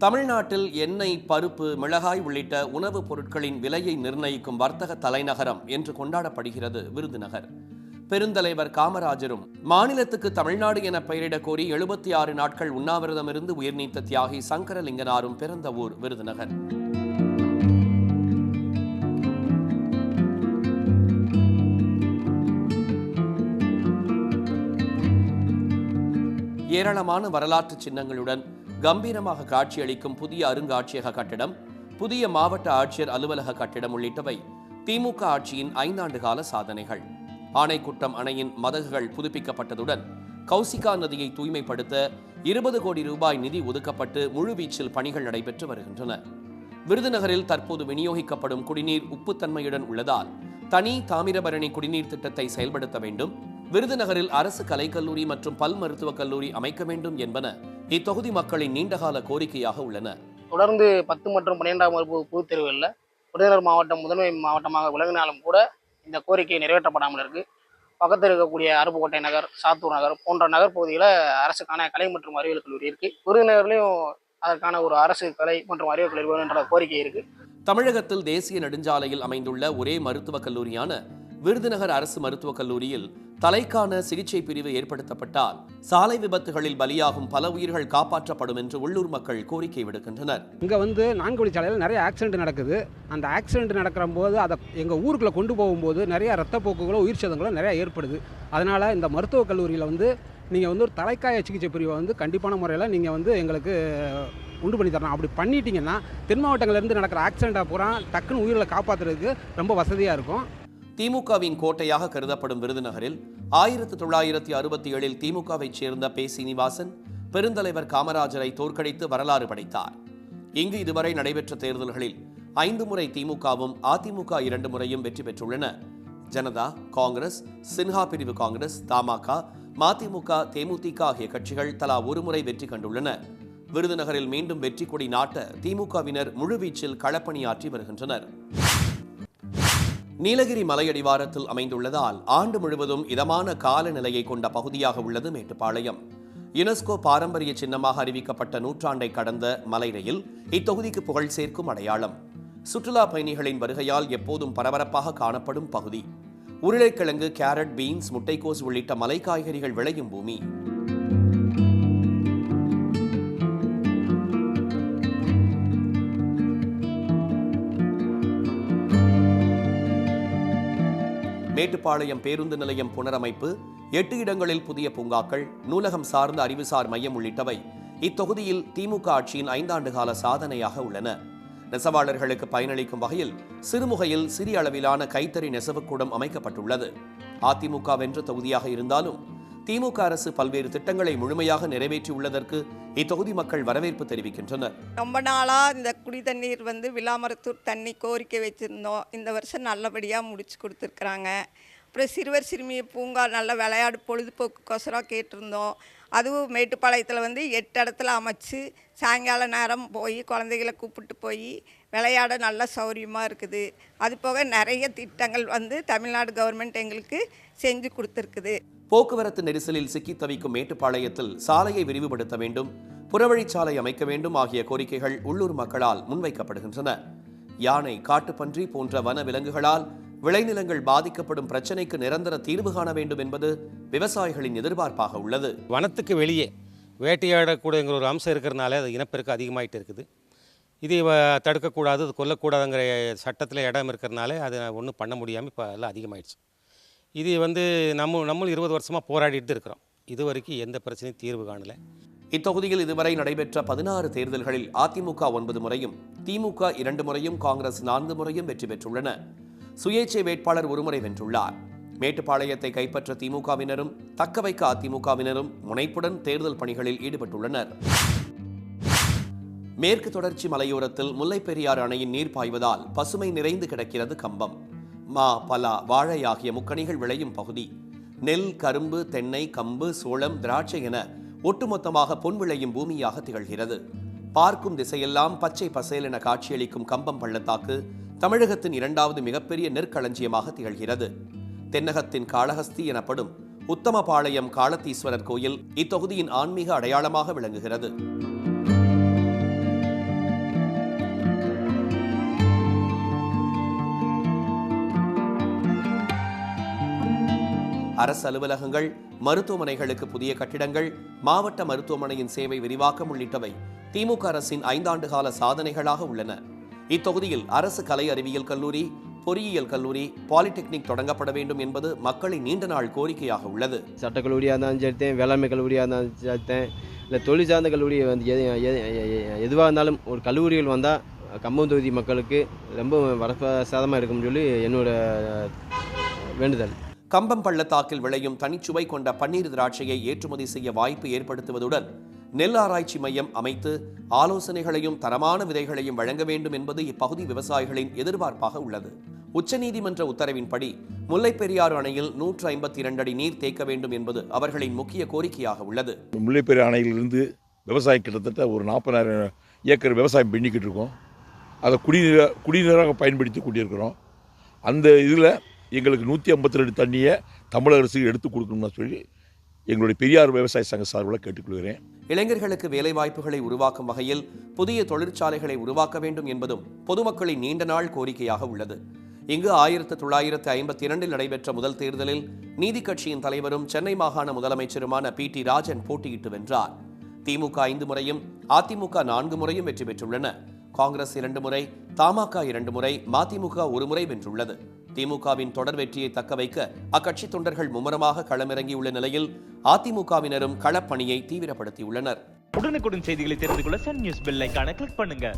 தமிழ்நாட்டில் எண்ணெய், பருப்பு, மிளகாய் உள்ளிட்ட உணவுப் பொருட்களின் விலையை நிர்ணயிக்கும் வர்த்தக தலைநகரம் என்று கொண்டாடப்படுகிறது விருதுநகர். பெருந்தலைவர் காமராஜரும் மாநிலத்துக்கு தமிழ்நாடு என பெயரிடக் கோரி 76 நாட்கள் உண்ணாவிரதமிருந்து உயிர்நீத்த தியாகி சங்கரலிங்கனாரும் பிறந்த ஊர் விருதுநகர். ஏராளமான வரலாற்று சின்னங்களுடன் கம்பீரமாக காட்சியளிக்கும் புதிய அருங்காட்சியக கட்டிடம், புதிய மாவட்ட ஆட்சியர் அலுவலக கட்டிடம் உள்ளிட்டவை திமுக ஆட்சியின் 5 ஆண்டு கால சாதனைகள். ஆனைக்குட்டம் அணையின் மதகுகள் புதுப்பிக்கப்பட்டதுடன் கௌசிகா நதியை தூய்மைப்படுத்த 20 கோடி ரூபாய் நிதி ஒதுக்கப்பட்டு முழுவீச்சில் பணிகள் நடைபெற்று வருகின்றன. விருதுநகரில் தற்போது விநியோகிக்கப்படும் குடிநீர் உப்புத்தன்மையுடன் உள்ளதால் தனி தாமிரபரணி குடிநீர் திட்டத்தை செயல்படுத்த வேண்டும், விருதுநகரில் அரசு கலைக்கல்லூரி மற்றும் பல் மருத்துவக் கல்லூரி அமைக்க வேண்டும் என்பன இத்தொகுதி மக்களின் நீண்டகால கோரிக்கையாக உள்ளன. தொடர்ந்து 10 மற்றும் 12ஆம் வகுப்பு பொதுத் தேர்வுகளில் விருதுநகர் மாவட்டம் முதன்மை மாவட்டமாக விலகினாலும் கூட இந்த கோரிக்கை நிறைவேற்றப்படாமல் இருக்கு. பக்கத்தில் இருக்கக்கூடிய அருப்புக்கோட்டை நகர், சாத்தூர் நகர் போன்ற நகர்பகுதியில் அரசுக்கான கலை மற்றும் அறிவியல் கல்லூரி இருக்கு. விருதுநகர்லையும் அதற்கான ஒரு அரசு கலை மற்றும் அறிவியல் கல்லூரி வேணுன்ற கோரிக்கை இருக்கு. தமிழகத்தில் தேசிய நெடுஞ்சாலையில் அமைந்துள்ள ஒரே மருத்துவக் கல்லூரியான விருதுநகர் அரசு மருத்துவக் கல்லூரியில் தலைக்கான சிகிச்சை பிரிவு ஏற்படுத்தப்பட்டால் சாலை விபத்துகளில் பலியாகும் பல உயிர்கள் காப்பாற்றப்படும் என்று உள்ளூர் மக்கள் கோரிக்கை விடுக்கின்றனர். இங்கே 4 வழிச்சாலையில் நிறைய ஆக்சிடென்ட் நடக்குது. அந்த ஆக்சிடென்ட் நடக்கிற போது அதை எங்கள் ஊருக்குள்ளே கொண்டு போகும்போது நிறைய ரத்தப்போக்குகளோ உயிர் சேதங்களோ நிறையா ஏற்படுது. அதனால் இந்த மருத்துவக் கல்லூரியில் நீங்கள் ஒரு தலைக்காய சிகிச்சை பிரிவை கண்டிப்பான முறையில் நீங்கள் எங்களுக்கு உண்டு பண்ணி தரணும். அப்படி பண்ணிட்டீங்கன்னா தென் மாவட்டங்களிலிருந்து நடக்கிற ஆக்சிடென்ட்டை பூரா டக்குன்னு உயிர்களை காப்பாற்றுறதுக்கு ரொம்ப வசதியாக இருக்கும். திமுகவின் கோட்டையாக கருதப்படும் விருதுநகரில் 1967 திமுகவைச் சேர்ந்த பே. சீனிவாசன் பெருந்தலைவர் காமராஜரை தோற்கடித்து வரலாறு படைத்தார். இங்கு இதுவரை நடைபெற்ற தேர்தல்களில் 5 முறை திமுகவும் அதிமுக 2 முறையும் வெற்றி பெற்றுள்ளன. ஜனதா, காங்கிரஸ், சின்ஹா பிரிவு காங்கிரஸ், தமாக, மதிமுக, தேமுதிக ஆகிய கட்சிகள் தலா 1 முறை வெற்றி கண்டுள்ளன. விருதுநகரில் மீண்டும் வெற்றி கொடி நாட்ட திமுகவினர் முழுவீச்சில் களப்பணியாற்றி வருகின்றனர். நீலகிரி மலையடிவாரத்தில் அமைந்துள்ளதால் ஆண்டு முழுவதும் இதமான காலநிலையை கொண்ட பகுதியாக உள்ளது மேட்டுப்பாளையம். யுனெஸ்கோ பாரம்பரிய சின்னமாக அறிவிக்கப்பட்ட நூற்றாண்டை கடந்த மலை ரயில் இத்தொகுதிக்கு புகழ் சேர்க்கும் அடையாளம். சுற்றுலா பயணிகளின் வருகையால் எப்போதும் பரபரப்பாக காணப்படும் பகுதி. உருளைக்கிழங்கு, கேரட், பீன்ஸ், முட்டைக்கோஸ் உள்ளிட்ட மலை காய்கறிகள் விளையும் பூமி. மேட்டுப்பாளையம் பேருந்து நிலையம் புனரமைப்பு, 8 இடங்களில் புதிய பூங்காக்கள், நூலகம் சார்ந்த அறிவுசார் மையம் உள்ளிட்டவை இத்தொகுதியில் திமுக ஆட்சியின் 5 ஆண்டு கால சாதனையாக உள்ளன. நெசவாளர்களுக்கு பயனளிக்கும் வகையில் சிறுமுகையில் சிறிய அளவிலான கைத்தறி நெசவுக்கூடம் அமைக்கப்பட்டுள்ளது. அதிமுக வென்ற தொகுதியாக இருந்தாலும் திமுக அரசு பல்வேறு திட்டங்களை முழுமையாக நிறைவேற்றியுள்ளதற்கு இத்தொகுதி மக்கள் வரவேற்பு தெரிவிக்கின்றனர். ரொம்ப நாளாக இந்த குடி தண்ணீர் விளாமரத்தூர் தண்ணி கோரிக்கை வச்சுருந்தோம். இந்த வருஷம் நல்லபடியாக முடிச்சு கொடுத்துருக்குறாங்க. அப்புறம் சிறுவர் சிறுமிய பூங்கா நல்ல விளையாடு பொழுதுபோக்குக்கோசரம் கேட்டிருந்தோம். அதுவும் மேட்டுப்பாளையத்தில் 8 இடத்துல அமைச்சு சாயங்கால நேரம் போய் குழந்தைகளை கூப்பிட்டு போய் விளையாட நல்ல சௌரியமாக இருக்குது. அது போக நிறைய திட்டங்கள் தமிழ்நாடு கவர்மெண்ட் எங்களுக்கு செஞ்சு கொடுத்துருக்குது. போக்குவரத்து நெரிசலில் சிக்கி தவிக்கும் மேட்டுப்பாளையத்தில் சாலையை விரிவுபடுத்த வேண்டும், புறவழிச்சாலை அமைக்க வேண்டும் ஆகிய கோரிக்கைகள் உள்ளூர் மக்களால் முன்வைக்கப்படுகின்றன. யானை, காட்டுப்பன்றி போன்ற வன விலங்குகளால் விளைநிலங்கள் பாதிக்கப்படும் பிரச்சினைக்கு நிரந்தர தீர்வு காண வேண்டும் என்பது விவசாயிகளின் எதிர்பார்ப்பாக உள்ளது. வனத்துக்கு வெளியே வேட்டையாடக்கூடியங்கிற ஒரு அம்சம் இருக்கிறனால அது இனப்பெருக்கம் அதிகமாகிட்டு இருக்குது. இதை தடுக்கக்கூடாது, அது கொல்லக்கூடாதுங்கிற சட்டத்தில் இடம் இருக்கிறனால அது ஒன்றும் பண்ண முடியாமல் இப்போ எல்லாம் அதிகமாகிடுச்சு. இது நம்மளும் 20 வருஷமாக போராடிட்டு இருக்கிறோம். இது வரைக்கும் எந்த பிரச்சனையும் தீர்வு காணலை. இத்தொகுதியில் இதுவரை நடைபெற்ற 16 தேர்தல்களில் அதிமுக 9 முறையும், திமுக 2 முறையும், காங்கிரஸ் 4 முறையும் வெற்றி பெற்றுள்ளன. சுயேட்சை வேட்பாளர் 1 முறை வென்றுள்ளார். மேட்டுப்பாளையத்தை கைப்பற்ற திமுகவினரும் தக்கவைக்க அதிமுகவினரும் முனைப்புடன் தேர்தல் பணிகளில் ஈடுபட்டுள்ளனர். மேற்கு தொடர்ச்சி மலையோரத்தில் முல்லைப்பெரியாறு அணையின் நீர் பாய்வதால் பசுமை நிறைந்து கிடக்கிறது கம்பம். மா, பலா, வாழை ஆகிய முக்கணிகள் விளையும் பகுதி. நெல், கரும்பு, தென்னை, கம்பு, சோளம், திராட்சை என ஒட்டுமொத்தமாக பொன் விளையும் பூமியாக திகழ்கிறது. பார்க்கும் திசையெல்லாம் பச்சை பசேல் என காட்சியளிக்கும் கம்பம் பள்ளத்தாக்கு தமிழகத்தின் 2வது மிகப்பெரிய நெற்களஞ்சியமாக திகழ்கிறது. தென்னகத்தின் காளஹஸ்தி எனப்படும் உத்தமபாளையம் காளத்தீஸ்வரர் கோயில் இத்தொகுதியின் ஆன்மீக அடையாளமாக விளங்குகிறது. அரசு அலுவலகங்கள், மருத்துவமனைகளுக்கு புதிய கட்டிடங்கள், மாவட்ட மருத்துவமனையின் சேவை விரிவாக்கம் உள்ளிட்டவை திமுக அரசின் 5 ஆண்டு கால சாதனைகளாக உள்ளன. இத்தொகுதியில் அரசு கலை அறிவியல் கல்லூரி, பொறியியல் கல்லூரி, பாலிடெக்னிக் தொடங்கப்பட வேண்டும் என்பது மக்களின் நீண்ட நாள் கோரிக்கையாக உள்ளது. சட்டக்கல்லூரியாக இருந்தாலும் சரித்தேன், வேளாண்மை கல்லூரியாக இருந்தாலும் சரித்தேன், இல்லை தொழில் சார்ந்த கல்லூரி வந்து எதுவாக இருந்தாலும் ஒரு கல்லூரிகள் வந்தால் கம்பம் தொகுதி மக்களுக்கு ரொம்ப வரப்பிரசாதமாக இருக்கும்னு சொல்லி என்னோட வேண்டுதல். கம்பம் பள்ளத்தாக்கில் விளையும் தனிச்சுவை கொண்ட பன்னீர் திராட்சையை ஏற்றுமதி செய்ய வாய்ப்பு ஏற்படுத்துவதுடன் நெல் ஆராய்ச்சி மையம் அமைத்து ஆலோசனைகளையும் தரமான விதைகளையும் வழங்க வேண்டும் என்பது இப்பகுதி விவசாயிகளின் எதிர்பார்ப்பாக உள்ளது. உச்சநீதிமன்ற உத்தரவின்படி முல்லைப் பெரியாறு அணையில் 152 அடி நீர் தேக்க வேண்டும் என்பது அவர்களின் முக்கிய கோரிக்கையாக உள்ளது. முல்லைப் பெரியாறு அணையிலிருந்து விவசாயம் கிட்டத்தட்ட ஒரு 40,000 ஏக்கர் விவசாயம் பண்ணிக்கிட்டு இருக்கோம். அதை குடிநீராக பயன்படுத்தி கொண்டிருக்கிறோம். அந்த இதில் எங்களுக்கு 152 தண்ணியை தமிழக அரசுக்கு எடுத்து கொடுக்கணும்னு சொல்லி எங்களுடைய பெரியார் விவசாய சங்க சார்பில் கேட்டுக்கொள்கிறேன். இளைஞர்களுக்கு வேலைவாய்ப்புகளை உருவாக்கும் வகையில் புதிய தொழிற்சாலைகளை உருவாக்க வேண்டும் என்பதும் பொதுமக்களின் நீண்ட நாள் கோரிக்கையாக உள்ளது. இங்கு 1952 நடைபெற்ற முதல் தேர்தலில் நீதி கட்சியின் தலைவரும் சென்னை மாகாண முதலமைச்சருமான PT ராஜன் போட்டியிட்டு வென்றார். திமுக 5 முறையும் அதிமுக 4 முறையும் வெற்றி பெற்றுள்ளன. காங்கிரஸ் 2 முறை, தமாக 2 முறை, மதிமுக 1 முறை வென்றுள்ளது. திமுகவின் தொடர் வெற்றியை தக்க வைக்க அக்கட்சி தொண்டர்கள் மும்முரமாக களமிறங்கியுள்ள நிலையில் அதிமுகவினரும் களப்பணியை தீவிரப்படுத்தியுள்ளனர். உடனுக்குடன் செய்திகளை தெரிந்து கொள்ள சன் நியூஸ் பெல் ஐகானை கிளிக் பண்ணுங்க.